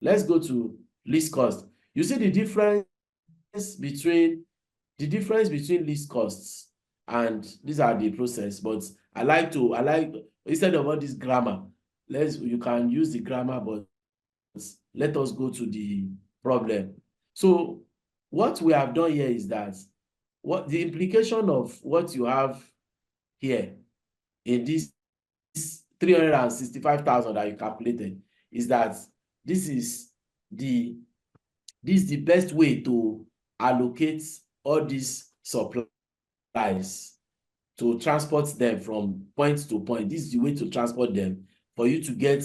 Let's go to least cost. You see the difference between least costs, and these are the process. But I like instead of all this grammar, you can use the grammar, but let us go to the problem. So what we have done here is that what the implication of what you have here in this 365,000 that you calculated is that this is the best way to allocate all these supplies, to transport them from point to point. This is the way to transport them for you to get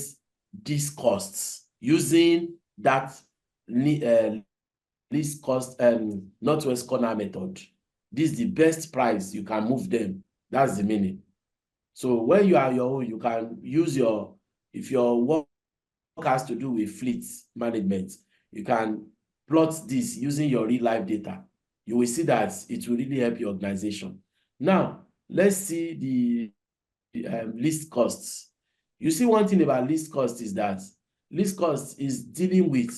these costs using that least cost northwest corner method. This is the best price you can move them. That's the meaning. So when you are your own, you can use if your work has to do with fleet management, you can plot this using your real life data. You will see that it will really help your organization. Now, let's see the least costs. You see, one thing about least cost is that least cost is dealing with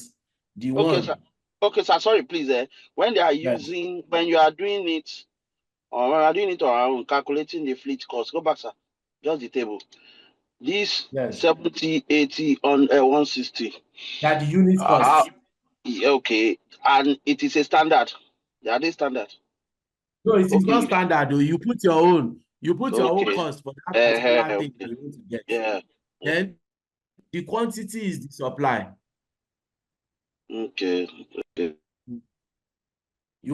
the Okay, sir. Okay, sir. Sorry, please. When they are using, when you are doing it, or when you are doing it on our own, calculating the fleet cost, go back, sir. Just the table. This 70, 80, on 160. That the unit cost. Okay, and it is a standard. Are they standard? No, it is not standard though. You put your own. You put your own cost for that particular thing that you want to get. Yeah. Then the quantity is the supply. Okay. You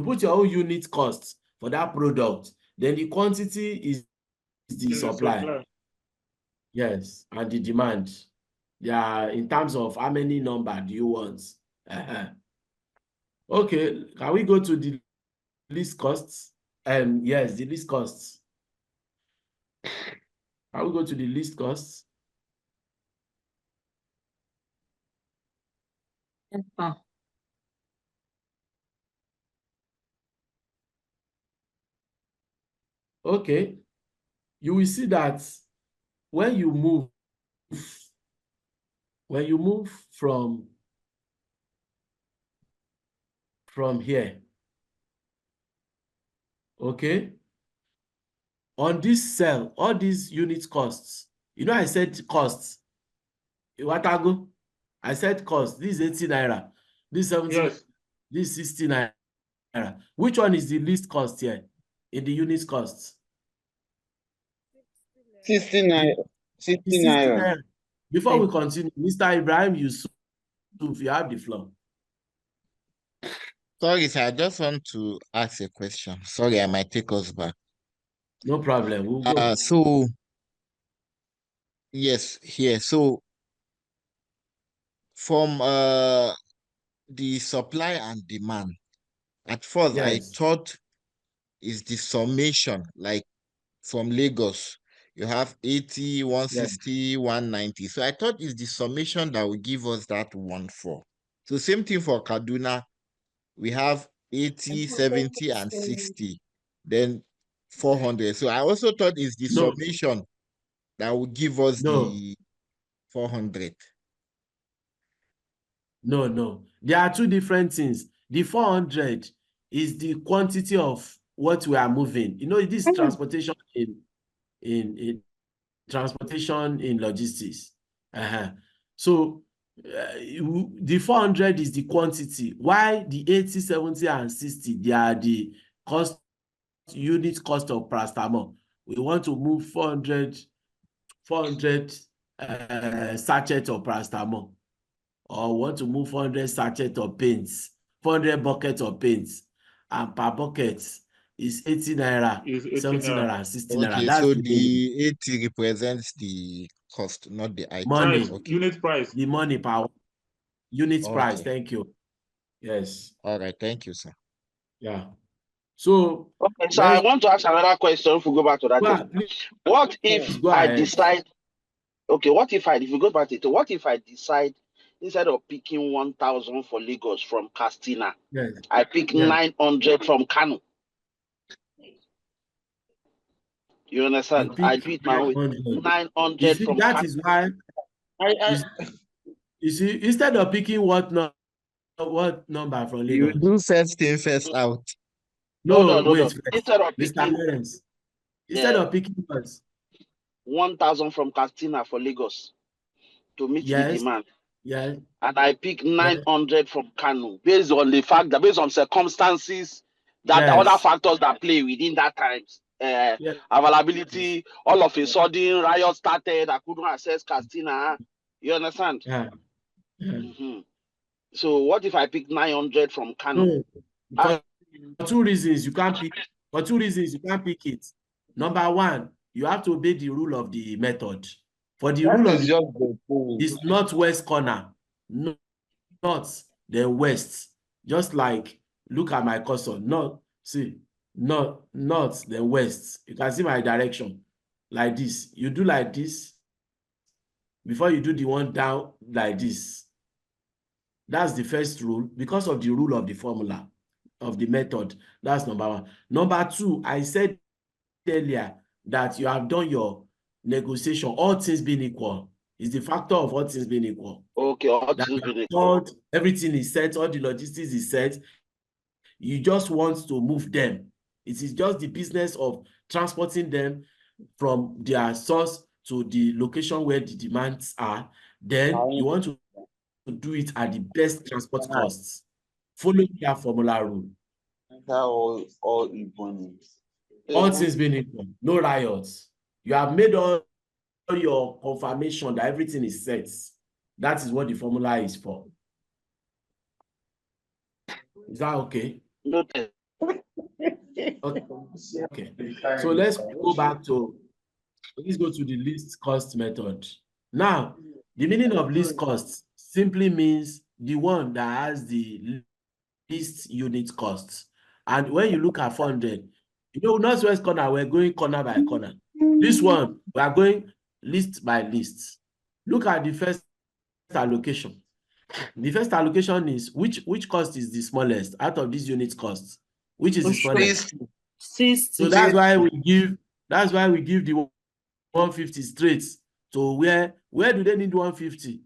put your own unit cost for that product. Then the quantity is the supply. Yes, and the demand. Yeah, in terms of how many number do you want? Okay, can we go to the least costs? Yes, the least costs. Can we go to the least costs? Okay, you will see that when you move from here, okay, on this cell, all these unit costs, you know, I said costs. Watago, I said cost. This is 80 naira. This 70. Yes. This 60 naira. Which one is the least cost here in the unit costs? 60 naira. 60 naira. Before we continue, Mr. Ibrahim Yusuf, you have the floor. Sorry, sir. I just want to ask a question. Sorry, I might take us back. No problem. We'll go. So, yes, here. So, from the supply and demand, at first, yes, I thought is the summation, like from Lagos, you have 80, 160, yes, 190. So I thought it's the summation that will give us that 14. So same thing for Kaduna. We have 80, 70, and 60. Then 400. So I also thought it's the summation that will give us the 400. No. There are two different things. The 400 is the quantity of what we are moving. You know, this is transportation in transportation in logistics. So the 400 is the quantity. Why the 80, 70, and 60, they are the unit cost of paracetamol. We want to move 400 sachet of paracetamol, or want to move 400 sachet of paints, 400 buckets of paints, and per bucket is 80 naira, 70 naira, and 60 naira. Okay, so the 80 represents the cost, not the item. Money. Okay. Unit price. The money per unit price. Thank you. Yes. All right. Thank you, sir. Yeah. So, okay, so I want to ask another question if we go back to that. What if I decide, okay, if we go back to it, what if I decide instead of picking 1,000 for Lagos from Castina, yes, I pick 900 from Kano? You understand? I do it my own. 900 from that Kano. Is why You see, instead of picking what number from You Lagos? do first in, first out. No, Hold on. wait. Instead of Mr. picking, Lawrence, instead of picking what? 1,000 from Katsina for Lagos to meet the Yes. demand. Yes. And I pick 900 from Kano based on the fact that based on circumstances that other factors that play within that times. Availability, all of a sudden riot started, I couldn't access Katsina. You understand? Yeah. So what if I pick 900 from Kano? No. For 2 reasons you can't pick. For 2 reasons you can't pick it. Number one, you have to obey the rule of the method. For the rule of it's northwest corner, north, then west. Just like, look at my cursor. North, see, north, then west. You can see my direction like this. You do like this before you do the one down like this. That's the first rule because of the rule of the formula of the method. That's number one. Number two, I said earlier that you have done your negotiation, all things being equal. Is the factor of all things being equal. Okay, all things being equal. Everything is set, all the logistics is set. You just want to move them. It is just the business of transporting them from their source to the location where the demands are. Then you want to do it at the best transport costs. Follow that formula rule. All things being equal, no riots. You have made all your confirmation that everything is set. That is what the formula is for. Is that okay? Okay. Okay. So let's go to the least cost method. Now, the meaning of least cost simply means the one that has the least unit cost. And when you look at 400, northwest corner, we're going corner by corner. This one, we are going list by list. Look at the first allocation. The first allocation is which cost is the smallest out of these unit costs? Which is the smallest? 60. So that's why we give the 150 straight. So where do they need 150?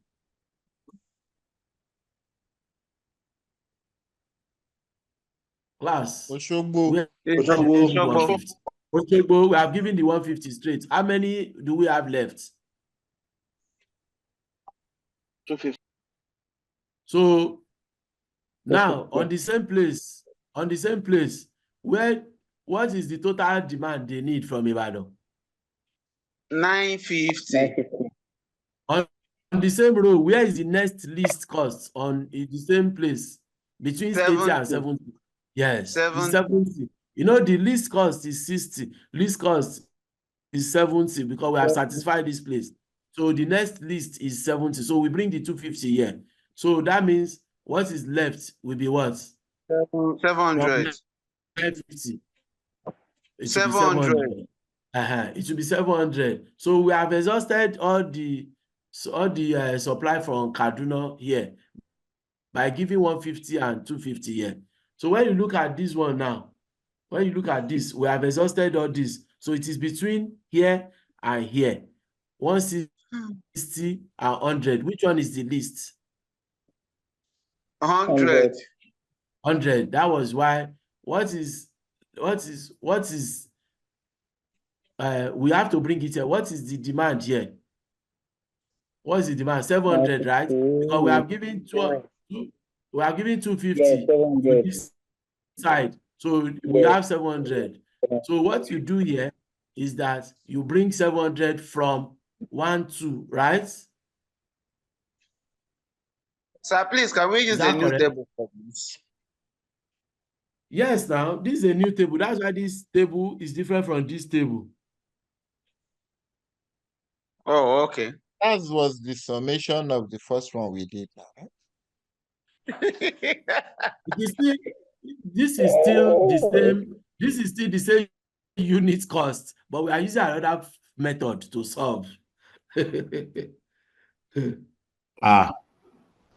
Class. Osogbo. Osogbo, we have given the 150 straight. How many do we have left? 250. So now on the same place, what is the total demand they need from Ibadan? 950. On the same row, where is the next least cost in the same place between 80 and 70? Yes, 70. The least cost is 60. Least cost is 70 because we have satisfied this place. So the next list is 70. So we bring the 250 here. So that means what is left will be what? 700. 950. 700. It should be 700. So we have exhausted all the supply from Kaduna here by giving 150 and 250 here. So when you look at this one now, we have exhausted all this. So it is between here and here. 160 and 100. Which one is the least? 100. 100. That was why. We have to bring it here. What is the demand here? What is the demand? 700, right? Because we have given 250 to this side. So we have 700. So what you do here is that you bring 700 from 1, 2, right? Sir, please, can we use a new table for this? Yes, now, this is a new table. That's why this table is different from this table. Oh, okay. That was the summation of the first one we did now. This is still the same. This is still the same unit cost, but we are using another method to solve.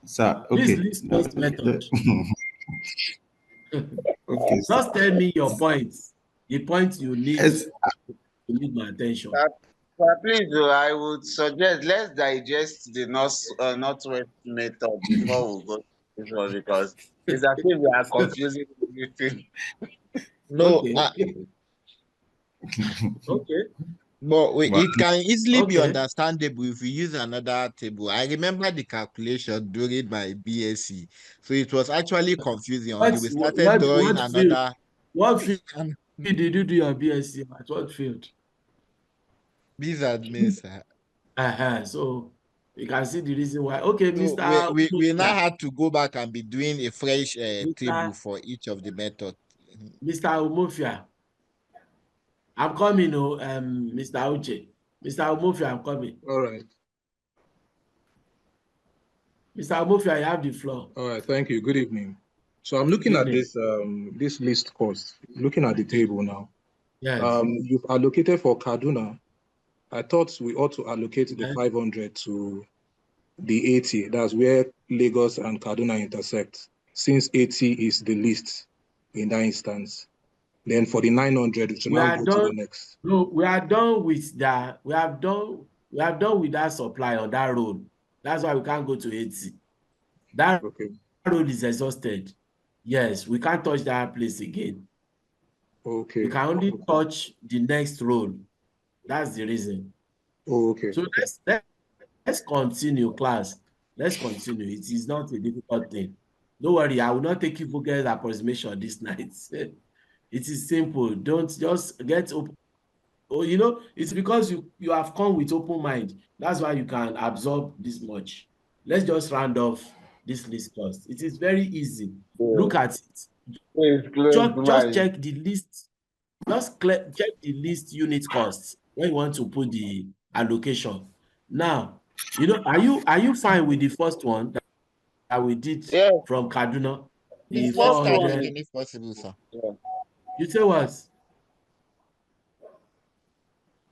Sir, okay. This least method. Okay. Just tell me your points. The points you need to need my attention. Please, I would suggest let's digest the northwest method before we go to this one because it's as if we are confusing everything. No, Okay. Okay. but it can easily be Okay. understandable if we use another table. I remember the calculation during my BSc, so it was actually confusing until we started drawing another. What field did you do your BSc at? What field? Business admin, sir. So you can see the reason why. Okay, So Mr. we now Umofia. had to go back and be doing a fresh table Mr. for each of the methods. Mr. Umofia. I'm coming, Mr. Uche. Mr. Umofia, I'm coming. All right. Mr. Umofia, you have the floor. All right. Thank you. Good evening. So I'm looking at this this list cost, looking at the table now. Yes. You've allocated for Kaduna. I thought we ought to allocate the 500 to the 80. That's where Lagos and Kaduna intersect, since 80 is the least in that instance. Then for the 900, we should now go to the next. No, we are done with that. We have done with that supply on that road. That's why we can't go to 80. That road is exhausted. Yes, we can't touch that place again. Okay. We can only touch the next road. That's the reason. Okay. So let's continue, class. Let's continue. It is not a difficult thing. Don't worry, I will not take you Vogel's approximation this night. It is simple. Don't just get open. Oh, it's because you have come with open mind. That's why you can absorb this much. Let's just round off this list cost. It is very easy. Look at it. Just check the list. Check the list unit costs when you want to put the allocation. Now, are you fine with the first one that we did from Kaduna? The first one, if possible, sir. Yeah. You say what?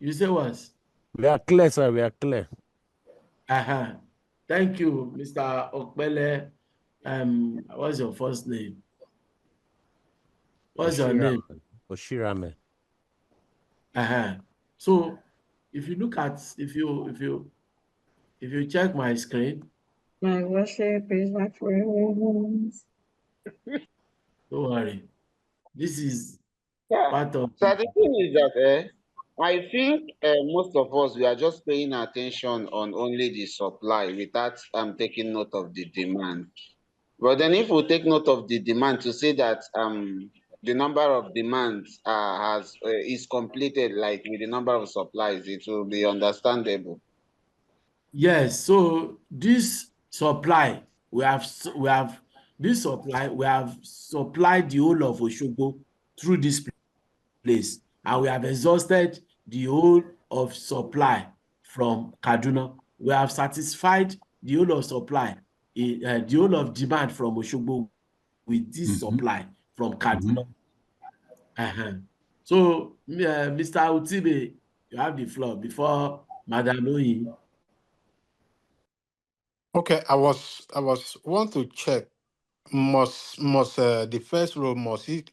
You say what? We are clear, sir. We are clear. Thank you, Mr. Okpele. What's your first name? What's your name? Oshirame. So if you look at if you check my screen. My worship is my friends. Don't worry. This is part of. So the thing is that I think most of us we are just paying attention on only the supply without taking note of the demand. But then if we take note of the demand to say that the number of demands is completed like with the number of supplies, it will be understandable. Yes, so this supply we have supplied the whole of Osogbo through this place, and we have exhausted the whole of supply from Kaduna. We have satisfied the whole of supply, the whole of demand from Osogbo with this supply from Kaduna. So, Mr. Utibe, you have the floor before Madam Oyin. Okay, I was want to check. Must the first row must it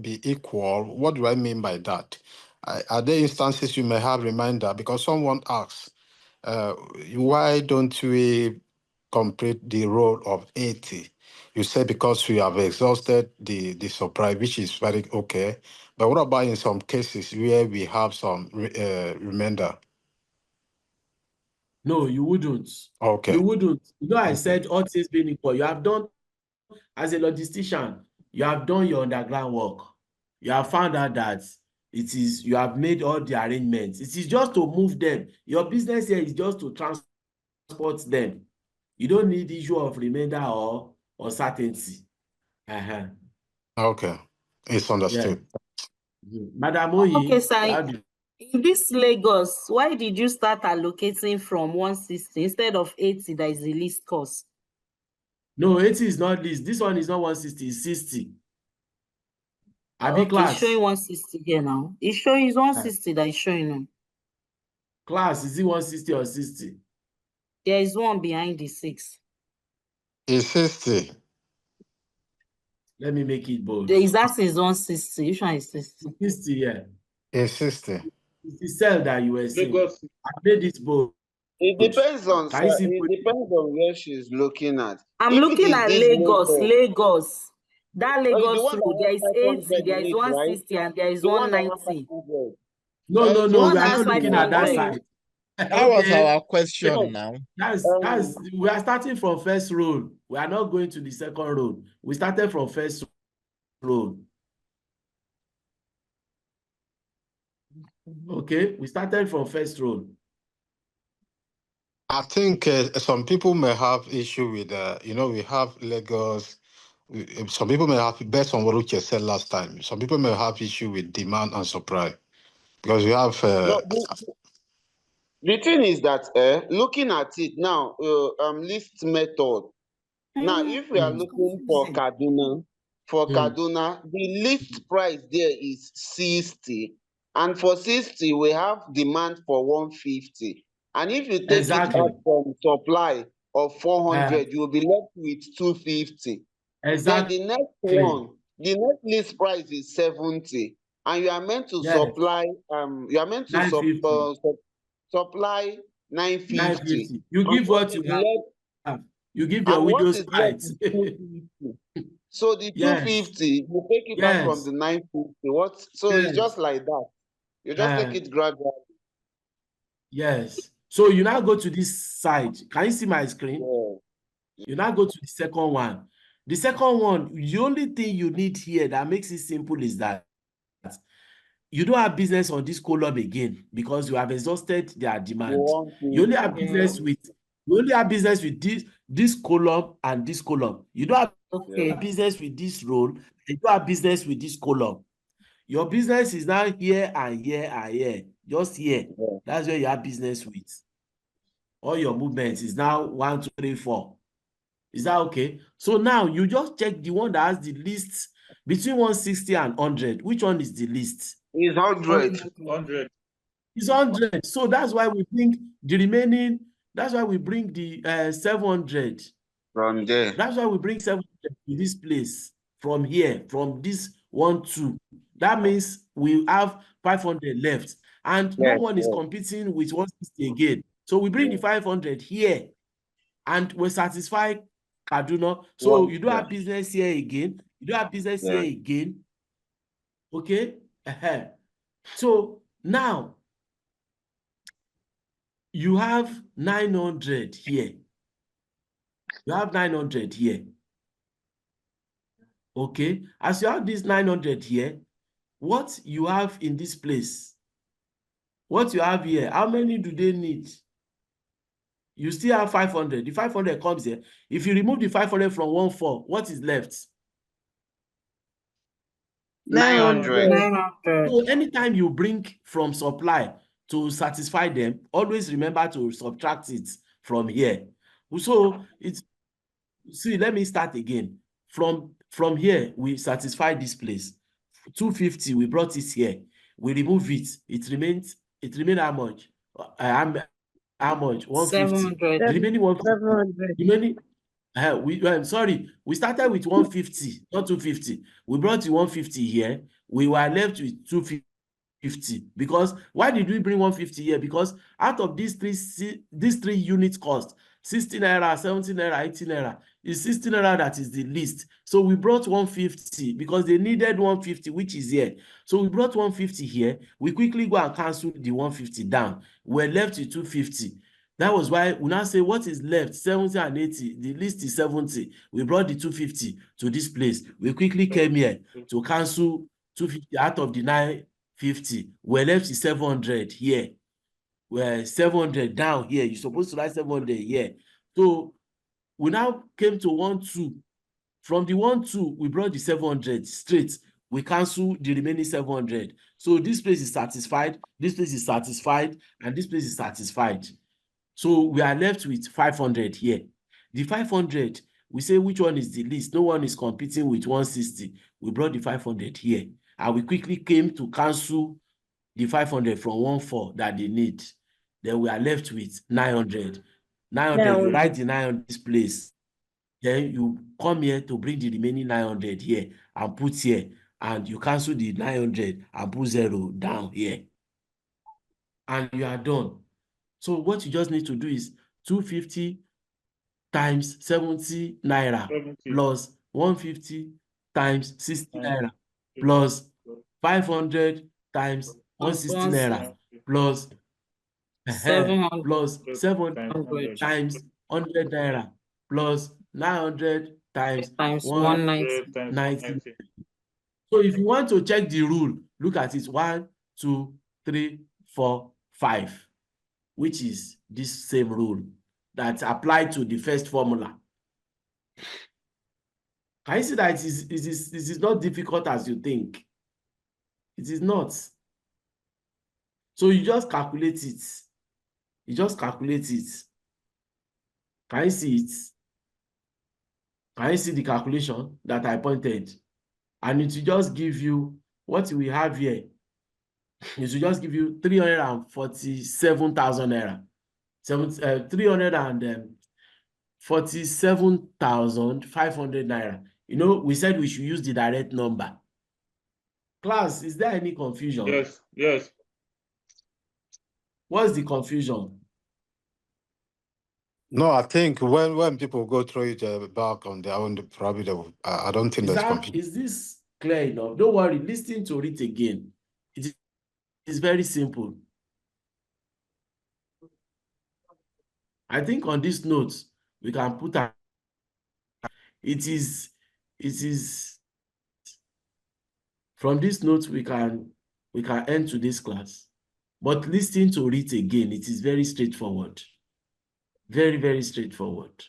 be equal? What do I mean by that? Are there instances you may have reminder? Because someone asks, why don't we complete the row of 80? You say because we have exhausted the supply, which is very okay. But what about in some cases where we have some remainder? No, you wouldn't. Okay. You wouldn't. I said all things being equal. You have done, as a logistician, you have done your underground work. You have found out that you have made all the arrangements. It is just to move them. Your business here is just to transport them. You don't need issue of remainder or certainty. Okay, it's understood. Yeah. Madam Oyi. Okay, sir. In this Lagos, why did you start allocating from 160 instead of 80 that is the least cost? No, 80 is not least. This one is not 160, it's 60. Okay, class? It's showing 160 here now. It's showing 160 that is showing now. Class, is it 160 or 60? There is one behind the 6. It's 60. Let me make it bold. The exact is 160. Which one is 60? 60, yeah. It's 60. It's the cell that you were saying. Lagos. I made it both. It depends on Can you see? it depends on where she's looking at. I'm If it looking is at this Lagos. method, Lagos. That the Lagos one that road, there is has 80, 500 there in is it, right? 160, and there is The one that has 190. 500. No, The we one are that not has looking at that 500. side. That was Okay. our question No. now. That's we are starting from first road. We are not going to the second road. We started from first road. Okay, we started from first road. I think some people may have issue with, we have Lagos. Some people may have, based on what Uche said last time, some people may have issue with demand and supply. Because we have... No, the thing is that looking at it now, list method. Now, if we are looking for Kaduna, the list price there is 60. And for 60, we have demand for 150. And if you take it out from supply of 400, you will be left with 250. Exactly. Then the next one, the next list price is 70. And you are meant to supply, supply 950. 950. You give what you have. You give your widow's price. So the 250, you take it out from the 950. So it's just like that. You just take it gradually. Yes. So you now go to this side. Can you see my screen? Yeah. You now go to the second one. The second one, the only thing you need here that makes it simple is that you don't have business on this column again because you have exhausted their demand. You only have business with this column and this column. You don't have business with this row. You don't have business with this column. Your business is now here and here and here. Just here. That's where you have business with. All your movements is now 1, 2, 3, 4. Is that okay? So now you just check the one that has the least between 160 and 100. Which one is the least? It's 100. It's 100. So that's why we bring the remaining. That's why we bring the 700 from there. That's why we bring 700 to this place from here, from this 1, 2. That means we have 500 left, and no one is competing with 160 again. So we bring the 500 here, and we satisfy Kaduna. So you don't have business here again. You don't have business here again. Okay. So now you have 900 here. You have 900 here. Okay. As you have this 900 here, what you have in this place, what you have here, how many do they need? You still have 500. The 500 comes here. If you remove the 500 from 14, what is left? 900. So anytime you bring from supply to satisfy them, always remember to subtract it from here. So it's, see, let me start again. From here, we satisfy this place. 250, we brought it here. We remove it. It remains how much? How much? 150. 700. The remaining 150. We started with 150, not 250. We brought the 150 here. We were left with 250. Because why did we bring 150 here? Because out of these three units cost, 16 naira, 17 naira, 18 naira, is 16 naira that is the least. So we brought 150 because they needed 150, which is here. So we brought 150 here. We quickly go and cancel the 150 down. We're left with 250. That was why we now say what is left, 70 and 80. The list is 70. We brought the 250 to this place. We quickly came here to cancel 250 out of the 950. We're left with 700 here. We're 700 down here. You're supposed to write 700 here. So we now came to 1, 2. From the 1, 2, we brought the 700 straight. We cancel the remaining 700. So this place is satisfied, this place is satisfied, and this place is satisfied. So we are left with 500 here. The 500, we say which one is the least. No one is competing with 160. We brought the 500 here. And we quickly came to cancel the 500 from 14 that they need. Then we are left with 900. 900, you write the 900 this place. Then you come here to bring the remaining 900 here and put here. And you cancel the 900 and put 0 down here. and you are done. So what you just need to do is 250 times 70 naira 70. plus 150 times 60 naira plus 500 times 160 naira plus 700 plus 700 times 100 naira plus 900 times 190. So if you want to check the rule, look at it. 1, 2, 3, 4, 5, which is this same rule that applied to the first formula. Can you see that it is not difficult as you think? It is not. So you just calculate it. You just calculate it. Can you see it? Can you see the calculation that I pointed? And it will just give you what we have here. It will just give you 347,000 naira. 347,500 naira. You know, we said we should use the direct number. Class, is there any confusion? Yes, yes. What's the confusion? No, I think when people go through it back on their own, probably they will, I don't think there's confusion. Is this clear enough? Don't worry, listen to it again. It is very simple. I think on this note, we can put it is from this note we can end today's class. But listen to it again. It is very straightforward. Very, very straightforward.